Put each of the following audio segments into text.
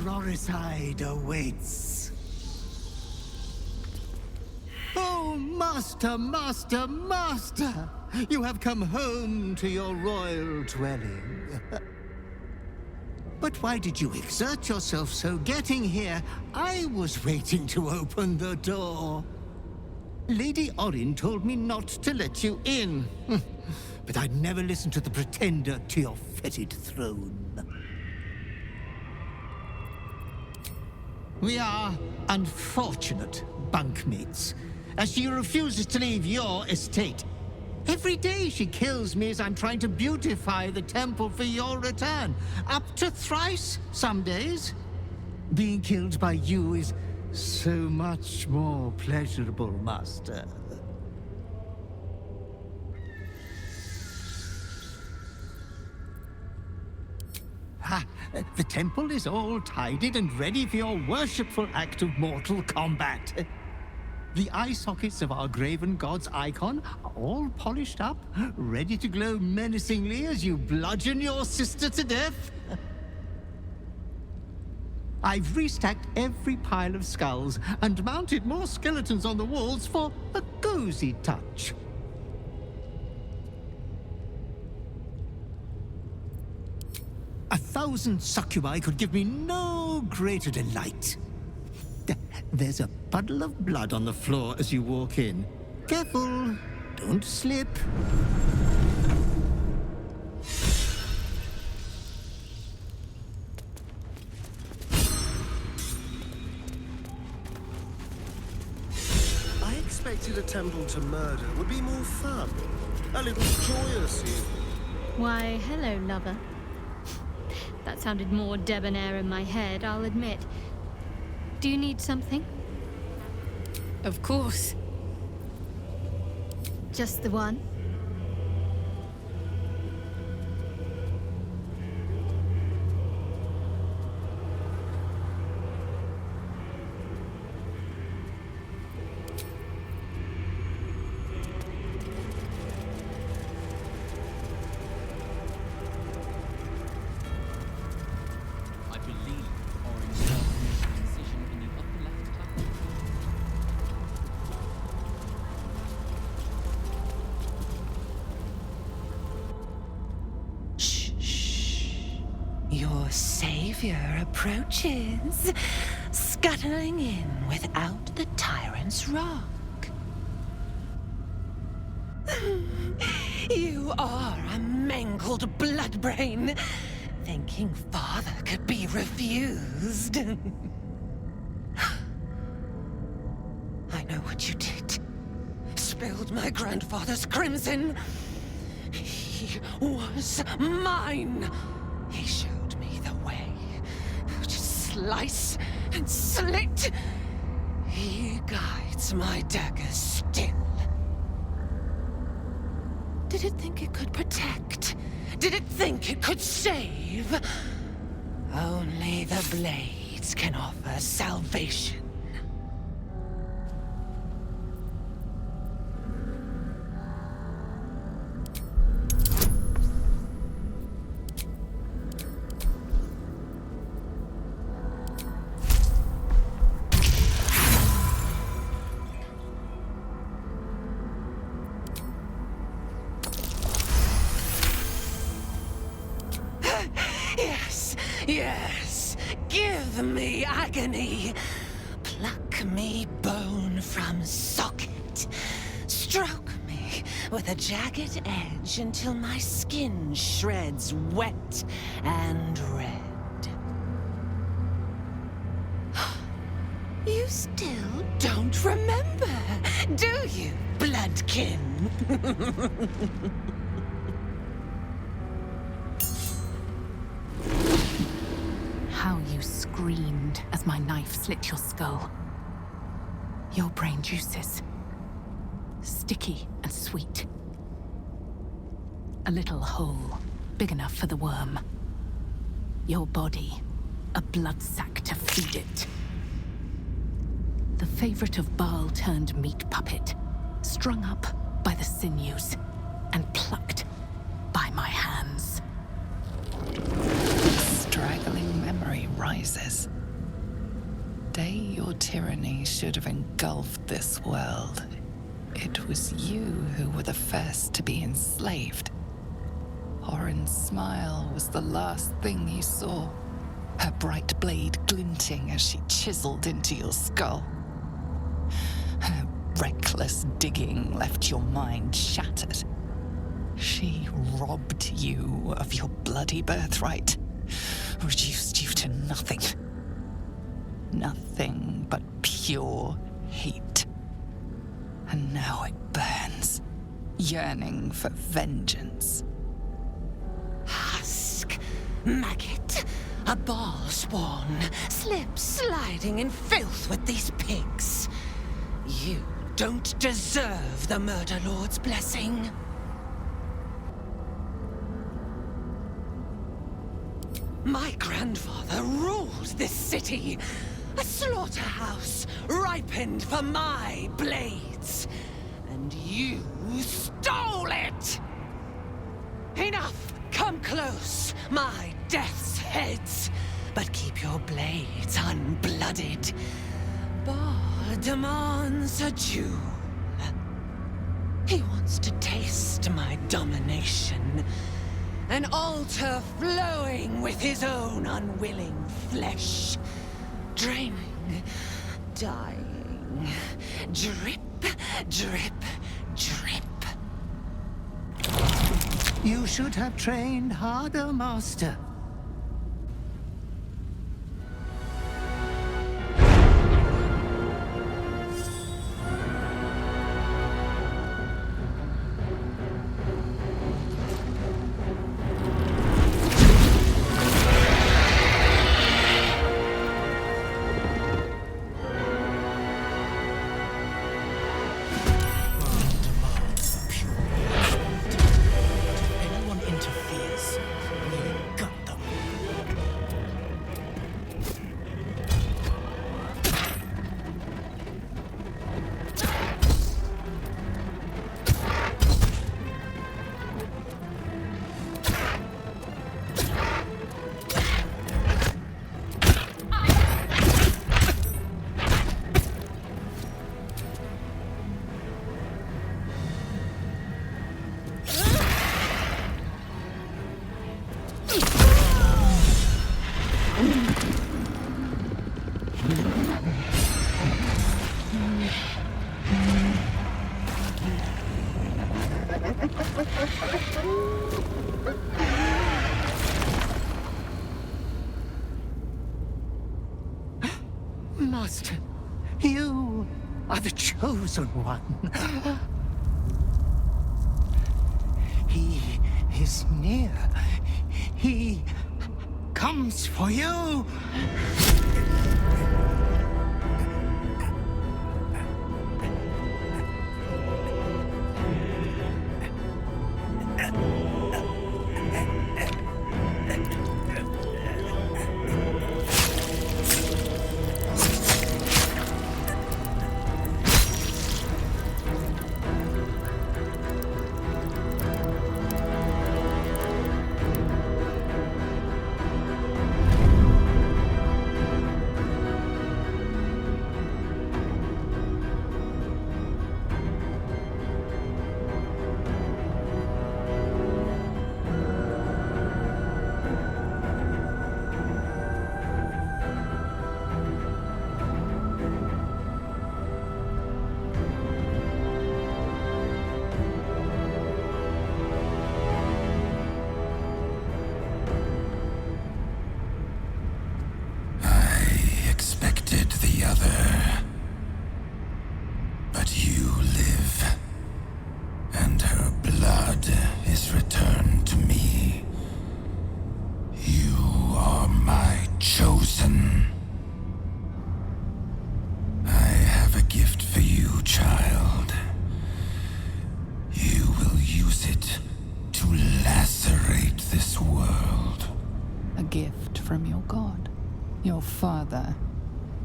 horricide awaits. Oh, Master, Master, Master! You have come home to your royal dwelling. But why did you exert yourself so getting here? I was waiting to open the door. Lady Orin told me not to let you in. But I'd never listen to the pretender to your fetid throne. We are unfortunate bunkmates, as she refuses to leave your estate. Every day she kills me as I'm trying to beautify the temple for your return. Up to thrice some days. Being killed by you is so much more pleasurable, Master. The temple is all tidied and ready for your worshipful act of mortal combat. The eye sockets of our graven god's icon are all polished up, ready to glow menacingly as you bludgeon your sister to death. I've restacked every pile of skulls and mounted more skeletons on the walls for a cozy touch. A 1,000 succubi could give me no greater delight. There's a puddle of blood on the floor as you walk in. Careful, don't slip. I expected a temple to murder would be more fun. A little joyous, even. Why, hello, lover. That sounded more debonair in my head, I'll admit. Do you need something? Of course. Just the one? I believe Orin self makes the incision in the upper left tab. Your savior approaches, scuttling in without the tyrant's rock. You are a mangled bloodbrain, thinking father could be refused. I know what you did. Spilled my grandfather's crimson. He was mine. He showed me the way to slice and slit. He guides my dagger still. Did it think it could protect? Did it think it could save? Only the blades can offer salvation. Yes, give me agony. Pluck me bone from socket. Stroke me with a jagged edge until my skin shreds wet and red. You still don't remember, do you, bloodkin? How you screamed as my knife slit your skull. Your brain juices. Sticky and sweet. A little hole, big enough for the worm. Your body, a blood sack to feed it. The favorite of Baal turned meat puppet, strung up by the sinews and plucked by my hands. Straggling memory runs rises. Day your tyranny should have engulfed this world. It was you who were the first to be enslaved. Orin's smile was the last thing you saw, her bright blade glinting as she chiseled into your skull. Her reckless digging left your mind shattered. She robbed you of your bloody birthright, reduced you to nothing. Nothing but pure hate. And now it burns, yearning for vengeance. Husk, maggot, a ball spawn, sliding in filth with these pigs. You don't deserve the Murder Lord's blessing. My grandfather ruled this city. A slaughterhouse ripened for my blades. And you stole it! Enough! Come close, my death's heads. But keep your blades unblooded. Baal demands a jewel. He wants to taste my domination. An altar flowing with his own unwilling flesh. Draining, dying, drip, drip, drip. You should have trained harder, Master. Master, you are the chosen one. He is near. He comes for you. Father,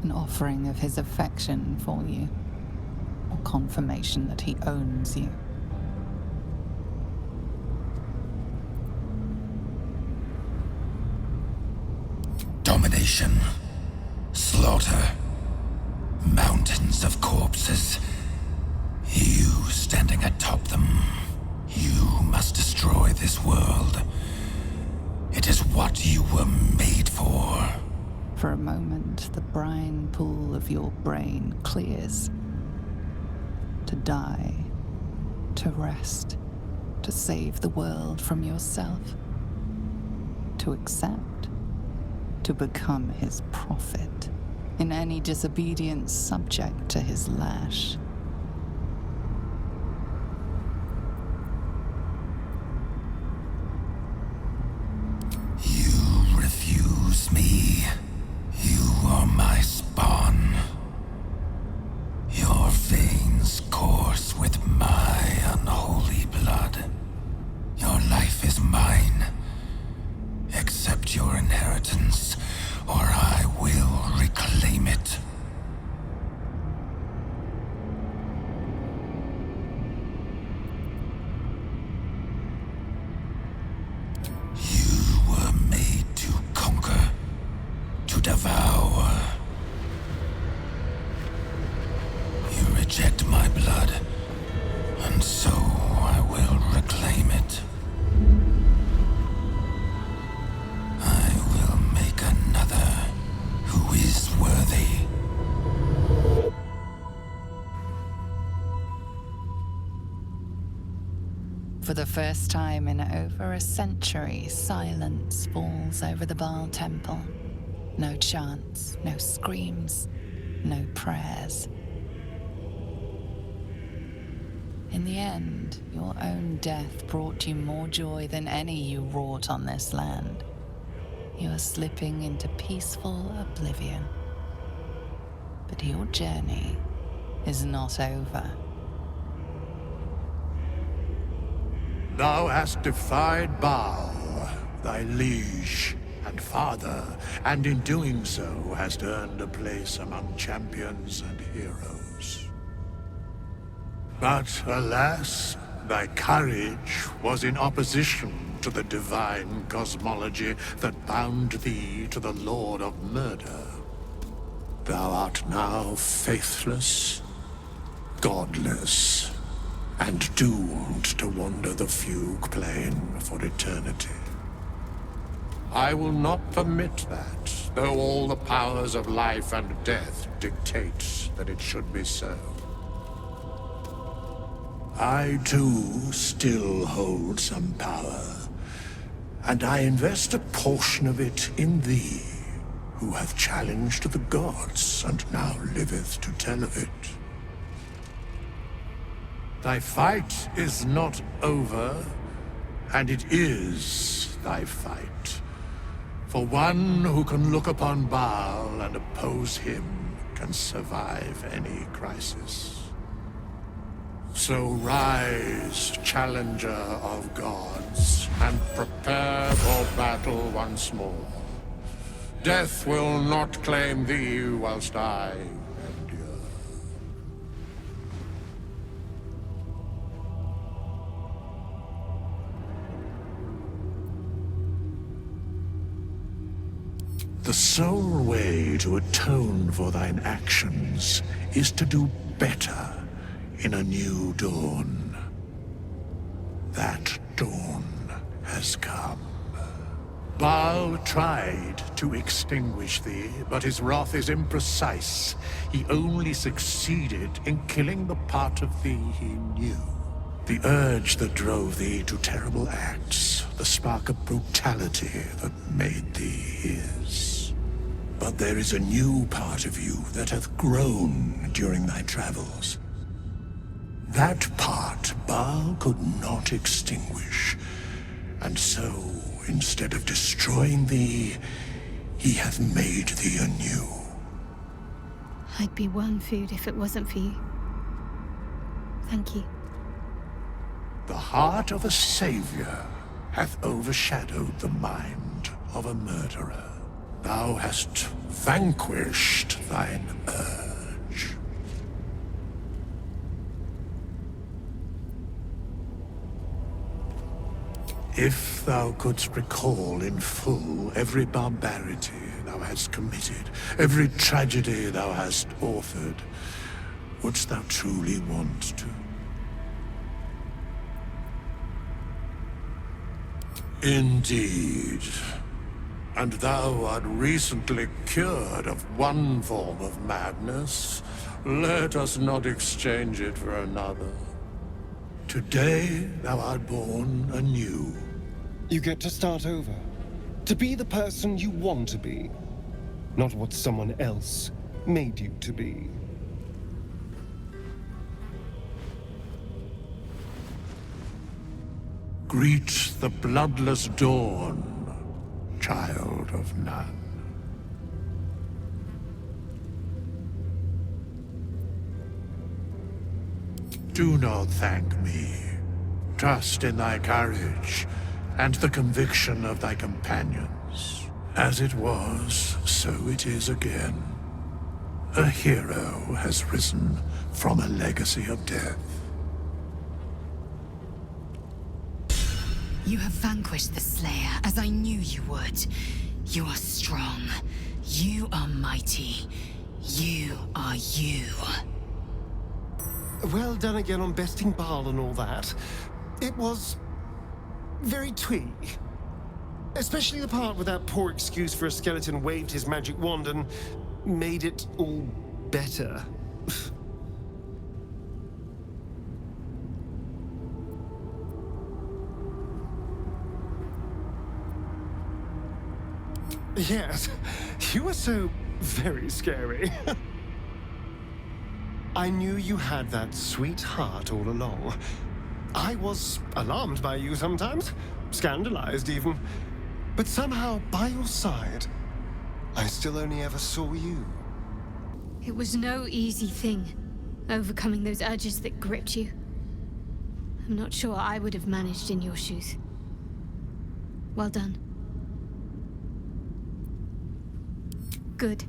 an offering of his affection for you, or confirmation that he owns you. Domination. Mutilation. Slaughter. Mountains of corpses. You standing atop them. You must destroy this world. It is what you were made for. For a moment, the brine pool of your brain clears. To die, to rest, to save the world from yourself. To accept, to become his prophet, in any disobedience subject to his lash. You refuse me. You are my spawn. Your veins course with my unholy blood. Your life is mine. Accept your inheritance, or I will reclaim it. You were made to conquer, to devour. You reject my blood, and so I will reclaim it. I will make another who is worthy. For the first time in over a century, silence falls over the Baal temple. No chants, no screams, no prayers. In the end, your own death brought you more joy than any you wrought on this land. You are slipping into peaceful oblivion. But your journey is not over. Thou hast defied Baal, thy liege and father, and in doing so hast earned a place among champions and heroes. But alas, thy courage was in opposition to the divine cosmology that bound thee to the Lord of Murder. Thou art now faithless, godless, and doomed to wander the fugue plane for eternity. I will not permit that, though all the powers of life and death dictate that it should be so. I, too, still hold some power, and I invest a portion of it in thee, who hath challenged the gods and now liveth to tell of it. Thy fight is not over, and it is thy fight. For one who can look upon Baal and oppose him can survive any crisis. So rise, challenger of gods, and prepare for battle once more. Death will not claim thee whilst I endure. The sole way to atone for thine actions is to do better in a new dawn. That dawn has come. Baal tried to extinguish thee, but his wrath is imprecise. He only succeeded in killing the part of thee he knew. The urge that drove thee to terrible acts, the spark of brutality that made thee his. But there is a new part of you that hath grown during thy travels. That part Baal could not extinguish, and so, instead of destroying thee, he hath made thee anew. I'd be worm food if it wasn't for you. Thank you. The heart of a savior hath overshadowed the mind of a murderer. Thou hast vanquished thine urge. If thou couldst recall in full every barbarity thou hast committed, every tragedy thou hast authored, wouldst thou truly want to? Indeed. And thou art recently cured of one form of madness. Let us not exchange it for another. Today thou art born anew. You get to start over. To be the person you want to be. Not what someone else made you to be. Greet the bloodless dawn, child of none. Do not thank me. Trust in thy courage and the conviction of thy companions. As it was, so it is again. A hero has risen from a legacy of death. You have vanquished the Slayer, as I knew you would. You are strong. You are mighty. You are you. Well done again on besting Baal and all that. It was very twee. Especially the part where that poor excuse for a skeleton waved his magic wand and made it all better. Yes, you were so very scary. I knew you had that sweet heart all along. I was alarmed by you sometimes, scandalized even. But somehow, by your side, I still only ever saw you. It was no easy thing, overcoming those urges that gripped you. I'm not sure I would have managed in your shoes. Well done. Good.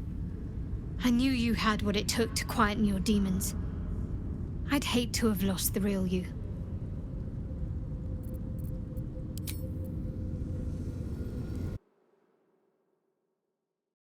I knew you had what it took to quieten your demons. I'd hate to have lost the real you.